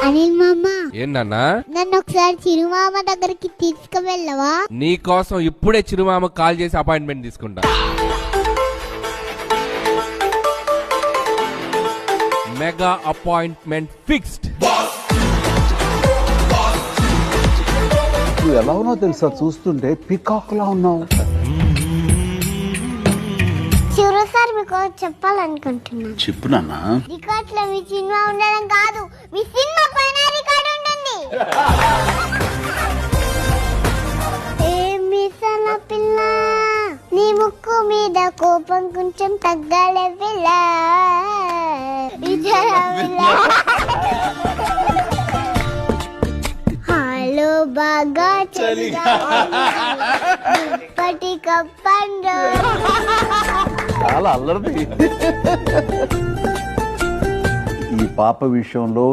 అనిల్ మామ, ఏంటన్నా? నన్ను ఒకసారి చిరుమామ దగ్గరికి తీసుకువెళ్ళవా? నీ కోసం ఇప్పుడే చిరుమామ కాల్ చేసి అపాయింట్మెంట్ తీసుకుంటా. Mega appointment fixed. నువ్వు ఎలా ఉన్నావు తెలుసా, చూస్తుంటే పికాక్ లా ఉన్నావు. చిరు సార్ మీకు చెప్పాలనుకుంటున్నాను. చెప్పు నాన్న. రికార్డ్ లో మీ సినిమా ఉండడం కాదు, మీ సినిమా పైన రికార్డ్ ఉంటుంది. ఏమిసల పిల్ల, నీ ముక్కు మీద కోపం కొంచెం తగ్గాలే పిల్ల. హలో బాగా చలిగా పటి కప్పండు. చాలా అల్లరిది. ఈ పాప విషయంలో